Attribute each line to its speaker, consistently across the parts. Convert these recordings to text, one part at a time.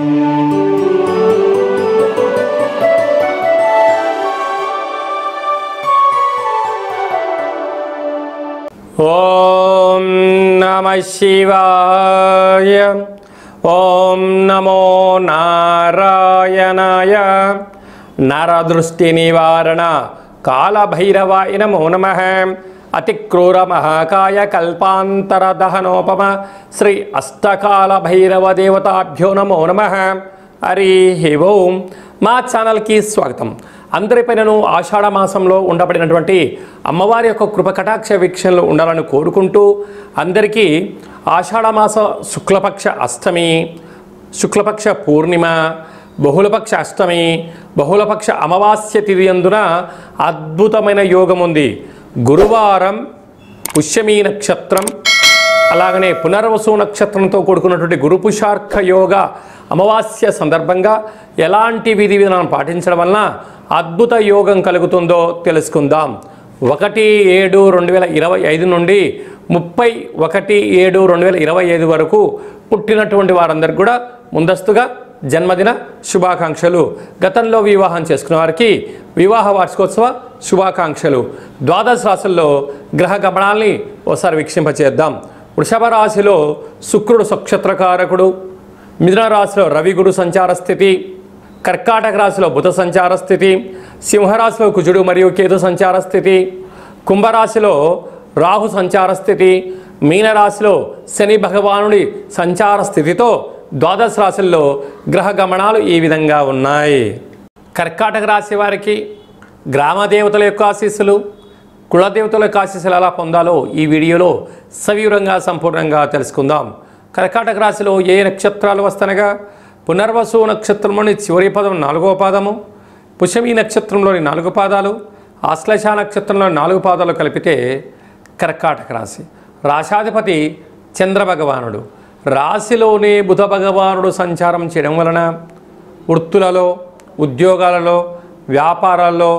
Speaker 1: ఓం నమః శివాయ. ఓం నమో నారాయణాయ. నరదృష్టి నివారణ కాళభైరవాయ నమో నమః. అతిక్రూర మహాకాయ కల్పాంతర దహనోపమ శ్రీ అష్టకాల భైరవ దేవతాభ్యో నమో నమః. హరి ఓం. మా ఛానల్కి స్వాగతం. అందరిపైనను ఆషాఢ మాసంలో ఉండబడినటువంటి అమ్మవారి యొక్క కృప కటాక్ష వీక్షణలు ఉండాలని కోరుకుంటూ అందరికీ ఆషాఢ మాస శుక్లపక్ష అష్టమి, శుక్లపక్ష పూర్ణిమ, బహుళపక్ష అష్టమి, బహుళపక్ష అమావాస్య తిథి అందున అద్భుతమైన యోగం ఉంది. గురువారం పుష్యమీ నక్షత్రం, అలాగనే పునర్వసు నక్షత్రంతో కూడుకున్నటువంటి గురుపుషార్క యోగ అమావాస్య సందర్భంగా ఎలాంటి విధి విధానం పాటించడం వలన అద్భుత యోగం కలుగుతుందో తెలుసుకుందాం. 1/7/2025 నుండి 31/7/2025 వరకు పుట్టినటువంటి వారందరికీ కూడా ముందస్తుగా జన్మదిన శుభాకాంక్షలు. గతంలో వివాహం చేసుకున్న వారికి వివాహ వార్షికోత్సవ శుభాకాంక్షలు. ద్వాదశ రాశుల్లో గ్రహ గమనాల్ని ఒకసారి వీక్షింపచేద్దాం. వృషభ రాశిలో శుక్రుడు నక్షత్రకారకుడు, మిథున రాశిలో రవి గురు సంచార స్థితి, కర్కాటక రాశిలో బుధ సంచార స్థితి, సింహరాశిలో కుజుడు మరియు కేతు సంచార స్థితి, కుంభరాశిలో రాహు సంచార స్థితి, మీనరాశిలో శని భగవానుడి సంచార స్థితితో ద్వాదశ రాశుల్లో గ్రహ గమనాలు ఈ విధంగా ఉన్నాయి. కర్కాటక రాశి వారికి గ్రామ దేవతల యొక్క ఆశీస్సులు, కులదేవతల యొక్క ఆశీస్సులు ఎలా పొందాలో ఈ వీడియోలో సవివరంగా సంపూర్ణంగా తెలుసుకుందాం. కర్కాటక రాశిలో ఏ నక్షత్రాలు వస్తనగా పునర్వసు నక్షత్రంలోని చివరి పదం 4వ పాదము, పుష్యమీ నక్షత్రంలోని 4 పాదాలు, ఆశ్లేష నక్షత్రంలోని 4 పాదాలు కలిపితే కర్కాటక రాశి. రాశాధిపతి చంద్రభగవానుడు. రాశిలోనే బుధ భగవానుడు సంచారం చేయడం వలన వృత్తులలో, ఉద్యోగాలలో, వ్యాపారాల్లో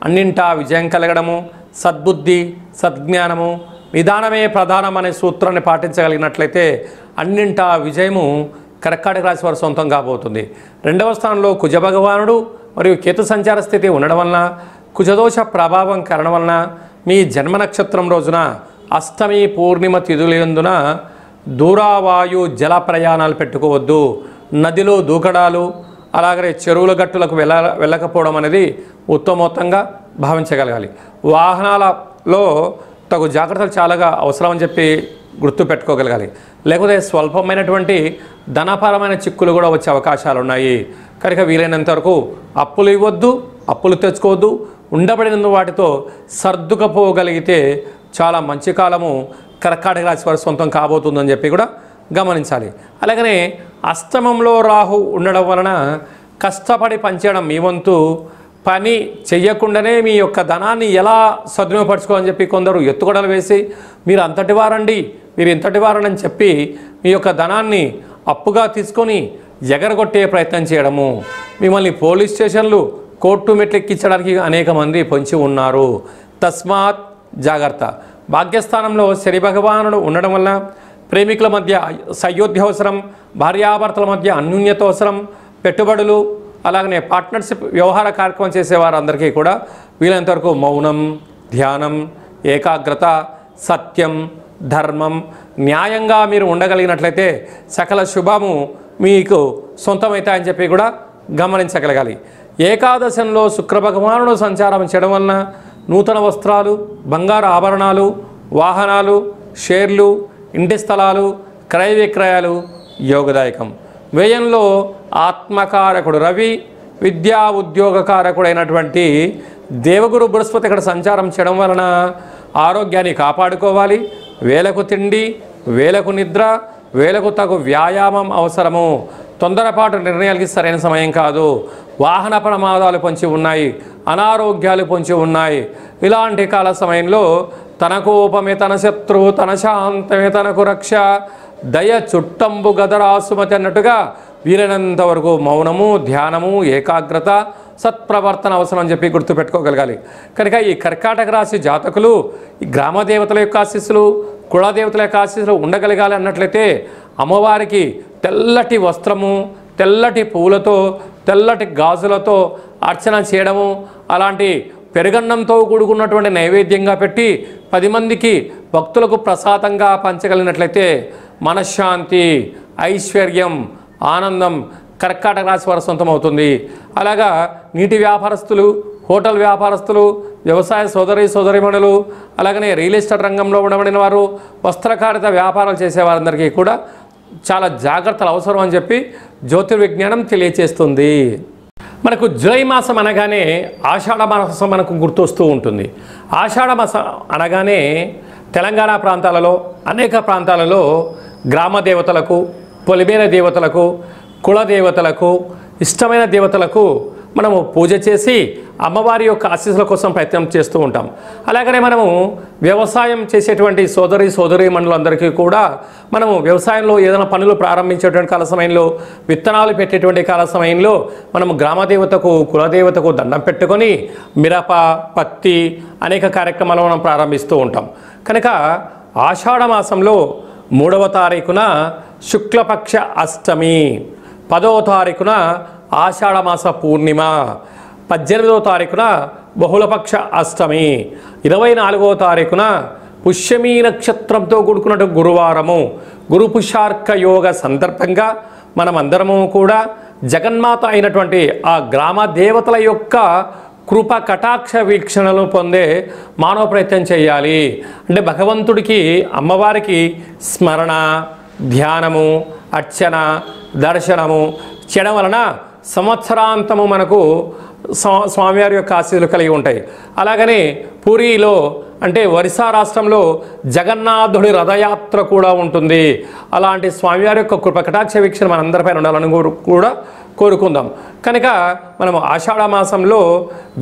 Speaker 1: అన్నింటా విజయం కలగడము, సద్బుద్ధి, సద్జ్ఞానము, విధానమే ప్రధానం అనే సూత్రాన్ని పాటించగలిగినట్లయితే అన్నింటా విజయము కర్కాటక రాశి వారు సొంతం కాబోతుంది. 2వ స్థానంలో కుజ భగవానుడు మరియు కేతు సంచార స్థితి ఉండడం వలన, కుజదోష ప్రభావం కారణం వలన మీ జన్మ నక్షత్రం రోజున అష్టమి పూర్ణిమ తిథులందున దూరావాయు జల ప్రయాణాలు పెట్టుకోవద్దు. నదిలో దూకడాలు, అలాగే చెరువుల గట్టులకు వెళ్ళకపోవడం అనేది ఉత్తమోత్తంగా భావించగలగాలి. వాహనాలలో తగు జాగ్రత్తలు చాలాగా అవసరం అని చెప్పి గుర్తు పెట్టుకోగలగాలి. లేకపోతే స్వల్పమైనటువంటి ధనపరమైన చిక్కులు కూడా వచ్చే అవకాశాలు ఉన్నాయి. కనుక వీలైనంత వరకు అప్పులు ఇవ్వద్దు, అప్పులు తెచ్చుకోవద్దు. ఉండబడిన వాటితో సర్దుకపోగలిగితే చాలా మంచి కాలము కర్కాటక రాశి వారి సొంతం కాబోతుందని చెప్పి కూడా గమనించాలి. అలాగనే అష్టమంలో రాహు ఉండడం వలన కష్టపడి పనిచేయడం మీ వంతు. పని చెయ్యకుండానే మీ యొక్క ధనాన్ని ఎలా సద్వినియోగపరచుకోవాలని చెప్పి కొందరు ఎత్తుగడలు వేసి మీరు అంతటి వారండి, మీరు ఇంతటి వారని చెప్పి మీ యొక్క ధనాన్ని అప్పుగా తీసుకొని ఎగరగొట్టే ప్రయత్నం చేయడము, మిమ్మల్ని పోలీస్ స్టేషన్లు, కోర్టు మెట్లు ఎక్కించడానికి అనేక మంది పొంచి ఉన్నారు. తస్మాత్ జాగ్రత్త. భాగ్యస్థానంలో శని భగవానుడు ఉండడం వల్ల ప్రేమికుల మధ్య సయోధ్య అవసరం, భార్యాభర్తల మధ్య అన్యోన్యత అవసరం, పెట్టుబడులు, అలాగనే పార్ట్నర్షిప్ వ్యవహార కార్యక్రమం చేసేవారందరికీ కూడా వీలైనంతవరకు మౌనం, ధ్యానం, ఏకాగ్రత, సత్యం, ధర్మం, న్యాయంగా మీరు ఉండగలిగినట్లయితే సకల శుభము మీకు సొంతమవుతాయని చెప్పి కూడా గమనించగలగాలి. ఏకాదశంలో శుక్రభగవానుడు సంచారం చేయడం వలన నూతన వస్త్రాలు, బంగారు ఆభరణాలు, వాహనాలు, షేర్లు, ఇంటి స్థలాలు, క్రయ విక్రయాలు యోగదాయకం. వ్యయంలో ఆత్మకారకుడు రవి, విద్యా ఉద్యోగకారకుడైనటువంటి దేవగురు బృహస్పతి ఇక్కడ సంచారం చేయడం వలన ఆరోగ్యాన్ని కాపాడుకోవాలి. వేలకు తిండి, వేలకు నిద్ర, వేలకు తగు వ్యాయామం అవసరము. తొందరపాటు నిర్ణయాలకి సరైన సమయం కాదు. వాహన ప్రమాదాలు పొంచి ఉన్నాయి, అనారోగ్యాలు పొంచి ఉన్నాయి. ఇలాంటి కాల సమయంలో తన కోపమే తన శత్రువు, తన శాంతమే తనకు రక్ష, దయ చుట్టంబు గదరాసుమతి అన్నట్టుగా వీలైనంత వరకు మౌనము, ధ్యానము, ఏకాగ్రత, సత్ప్రవర్తన అవసరం అని చెప్పి గుర్తుపెట్టుకోగలగాలి. కనుక ఈ కర్కాటక రాశి జాతకులు ఈ గ్రామ దేవతల యొక్క ఆశీస్సులు, కులదేవతల యొక్క ఆశీస్సులు ఉండగలగాలి అన్నట్లయితే అమ్మవారికి తెల్లటి వస్త్రము, తెల్లటి పువ్వులతో తెల్లటి గాజులతో అర్చన చేయడము, అలాంటి పెరుగన్నంతో కూడుకున్నటువంటి నైవేద్యంగా పెట్టి 10 మందికి భక్తులకు ప్రసాదంగా పంచగలిగినట్లయితే మనశ్శాంతి, ఐశ్వర్యం, ఆనందం కర్కాటక రాశి వారి సొంతం అవుతుంది. అలాగా నీటి వ్యాపారస్తులు, హోటల్ వ్యాపారస్తులు, వ్యవసాయ సోదరీమణులు, అలాగనే రియల్ ఎస్టేట్ రంగంలో ఉండబడిన వారు, వస్త్రకారిత వ్యాపారాలు చేసేవారందరికీ కూడా చాలా జాగ్రత్తలు అవసరం అని చెప్పి జ్యోతిర్విజ్ఞానం తెలియచేస్తుంది. మనకు జూలై మాసం అనగానే ఆషాఢ మాసం మనకు గుర్తొస్తూ ఉంటుంది. ఆషాఢ మాసం అనగానే తెలంగాణ ప్రాంతాలలో, అనేక ప్రాంతాలలో గ్రామ దేవతలకు, పొలిమేర దేవతలకు, కుల దేవతలకు, ఇష్టమైన దేవతలకు మనము పూజ చేసి అమ్మవారి యొక్క ఆశీస్సుల కోసం ప్రయత్నం చేస్తూ ఉంటాం. అలాగనే మనము వ్యవసాయం చేసేటువంటి సోదరీమణులందరికీ కూడా మనము వ్యవసాయంలో ఏదైనా పనులు ప్రారంభించేటువంటి కాల సమయంలో, విత్తనాలు పెట్టేటువంటి కాల సమయంలో మనము గ్రామదేవతకు, కులదేవతకు దండం పెట్టుకొని మిరప, పత్తి అనేక కార్యక్రమాలు మనం ప్రారంభిస్తూ ఉంటాం. కనుక ఆషాఢ మాసంలో 3వ తారీఖున శుక్లపక్ష అష్టమి, 10వ తారీఖున ఆషాఢమాస పూర్ణిమ, 18వ తారీఖున బహుళపక్ష అష్టమి, 24వ తారీఖున పుష్యమీ నక్షత్రంతో కూడుకున్నట్టు గురువారము, గురు పుష్యార్క యోగ సందర్భంగా మనమందరము కూడా జగన్మాత అయినటువంటి ఆ గ్రామ దేవతల యొక్క కృప కటాక్ష వీక్షణలు పొందే మానవ ప్రయత్నం చేయాలి. అంటే భగవంతుడికి, అమ్మవారికి స్మరణ, ధ్యానము, అర్చన, దర్శనము చేయడం వలన సంవత్సరాంతము మనకు స్వామివారి యొక్క ఆశీస్సులు కలిగి ఉంటాయి. అలాగనే పూరిలో అంటే ఒరిస్సా రాష్ట్రంలో జగన్నాథుడి రథయాత్ర కూడా ఉంటుంది. అలాంటి స్వామివారి యొక్క కృప కటాక్ష వీక్షణ మనందరిపైన ఉండాలని కూడా కోరుకుందాం. కనుక మనము ఆషాఢ మాసంలో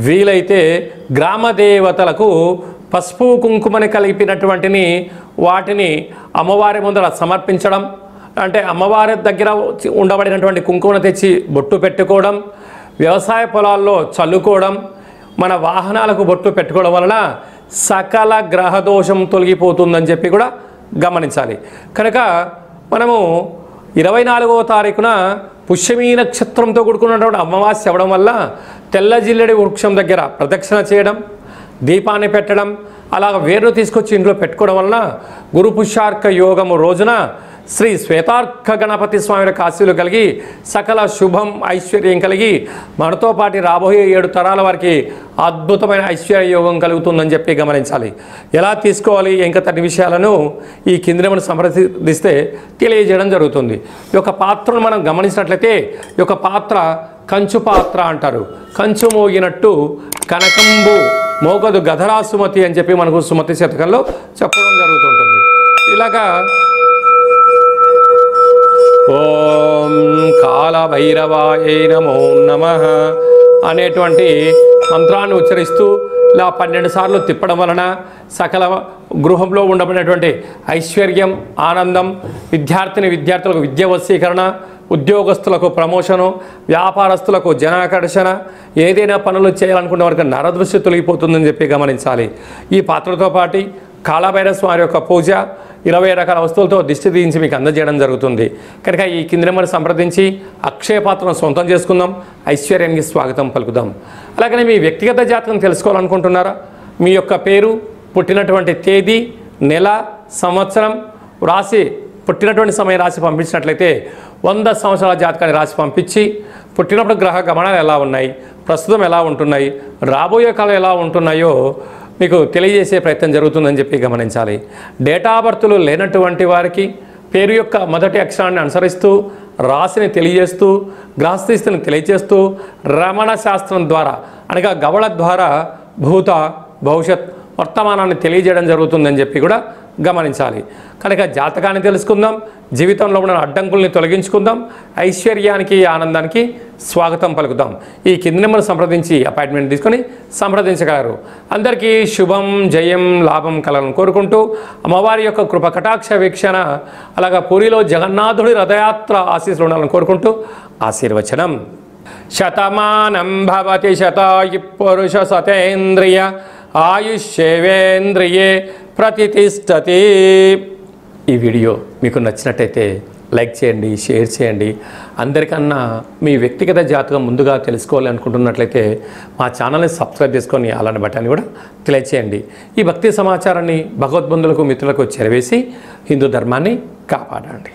Speaker 1: వీలైతే గ్రామ దేవతలకు పసుపు కుంకుమని కలిపినటువంటిని వాటిని అమ్మవారి ముందర సమర్పించడం, అంటే అమ్మవారి దగ్గర ఉండబడినటువంటి కుంకుమను తెచ్చి బొట్టు పెట్టుకోవడం, వ్యవసాయ పొలాల్లో చల్లుకోవడం, మన వాహనాలకు బొట్టు పెట్టుకోవడం వలన సకల గ్రహదోషం తొలగిపోతుందని చెప్పి కూడా గమనించాలి. కనుక మనము 24వ తారీఖున పుష్యమీ నక్షత్రంతో కూడుకున్నటువంటి అమావాస్య అవ్వడం వల్ల తెల్ల జిల్లెడి వృక్షం దగ్గర ప్రదక్షిణ చేయడం, దీపాన్ని పెట్టడం, అలాగ వేరును తీసుకొచ్చి ఇంట్లో పెట్టుకోవడం వలన గురు పుష్యార్క యోగము రోజున శ్రీ శ్వేతార్క గణపతి స్వామి యొక్క ఆశీస్సులు కలిగి సకల శుభం, ఐశ్వర్యం కలిగి మనతో పాటు రాబోయే 7 తరాల వారికి అద్భుతమైన ఐశ్వర్య యోగం కలుగుతుందని చెప్పి గమనించాలి. ఎలా తీసుకోవాలి ఇంకా తన్ని విషయాలను ఈ కిందను సంప్రదిస్తే తెలియజేయడం జరుగుతుంది. ఈ యొక్క పాత్రను మనం గమనించినట్లయితే ఈ యొక్క పాత్ర కంచు పాత్ర అంటారు. కంచు మోగినట్టు కనకంబు మోగదు గధరా సుమతి అని చెప్పి మనకు సుమతి శతకంలో చెప్పడం జరుగుతుంటుంది. ఇలాగా ఓం కాళభైరవాయ నమో నమః అనేటువంటి మంత్రాన్ని ఉచ్చరిస్తూ ఇలా 12 సార్లు తిప్పడం వలన సకల గృహంలో ఉండబడినటువంటి ఐశ్వర్యం, ఆనందం, విద్యార్థులకు విద్య వశీకరణ, ఉద్యోగస్తులకు ప్రమోషను, వ్యాపారస్తులకు జనాకర్షణ, ఏదైనా పనులు చేయాలనుకున్న వారికి నరదృష్టి తొలగిపోతుందని చెప్పి గమనించాలి. ఈ పాత్రతో పాటు కాళభైరవ స్వామి యొక్క పూజ 20 రకాల వస్తువులతో దిష్టి తీయించి మీకు అందజేయడం జరుగుతుంది. కనుక ఈ కింద నెంబర్ సంప్రదించి అక్షయ పాత్రను సొంతం చేసుకుందాం, ఐశ్వర్యానికి స్వాగతం పలుకుదాం. అలాగనే మీ వ్యక్తిగత జాతకం తెలుసుకోవాలనుకుంటున్నారా? మీ యొక్క పేరు, పుట్టినటువంటి తేదీ, నెల, సంవత్సరం రాసి పుట్టినటువంటి సమయం రాసి పంపించినట్లయితే 100 సంవత్సరాల జాతకాన్ని రాసి పంపించి పుట్టినప్పుడు గ్రహ గమనాలు ఎలా ఉన్నాయి, ప్రస్తుతం ఎలా ఉంటున్నాయి, రాబోయే కాలం ఎలా ఉంటున్నాయో మీకు తెలియజేసే ప్రయత్నం జరుగుతుందని చెప్పి గమనించాలి. డేటా బర్త్లు లేనటువంటి వారికి పేరు యొక్క మొదటి అక్షరాన్ని అనుసరిస్తూ రాశిని తెలియజేస్తూ గ్రహస్థితిని తెలియజేస్తూ రమణ శాస్త్రం ద్వారా అనగా గవళ ద్వారా భూత, భవిష్యత్, వర్తమానాన్ని తెలియజేయడం జరుగుతుందని చెప్పి కూడా గమనించాలి. కనుక జాతకాన్ని తెలుసుకుందాం, జీవితంలో ఉన్న అడ్డంకుల్ని తొలగించుకుందాం, ఐశ్వర్యానికి, ఆనందానికి స్వాగతం పలుకుదాం. ఈ కింది నెంబర్ సంప్రదించి అపాయింట్మెంట్ తీసుకొని సంప్రదించగలరు. అందరికీ శుభం, జయం, లాభం కలగాలని కోరుకుంటూ అమ్మవారి యొక్క కృప కటాక్ష వీక్షణ అలాగా పూరిలో జగన్నాథుడి రథయాత్ర ఆశీస్సులు ఉండాలని కోరుకుంటూ ఆశీర్వచనం. శతమానం భవతి శతాయు పురుష సతేంద్రియ ఆయుష్యేవేంద్రియే ప్రతిష్టతి. ఈ వీడియో మీకు నచ్చినట్టయితే లైక్ చేయండి, షేర్ చేయండి. అందరికన్నా మీ వ్యక్తిగత జాతకం ముందుగా తెలుసుకోవాలి అనుకుంటున్నట్లయితే మా ఛానల్ని సబ్స్క్రైబ్ చేసుకొని అలాంటి బటన్ని కూడా తెలియచేయండి. ఈ భక్తి సమాచారాన్ని భగవద్బంధులకు, మిత్రులకు చేరవేసి హిందూ ధర్మాన్ని కాపాడండి.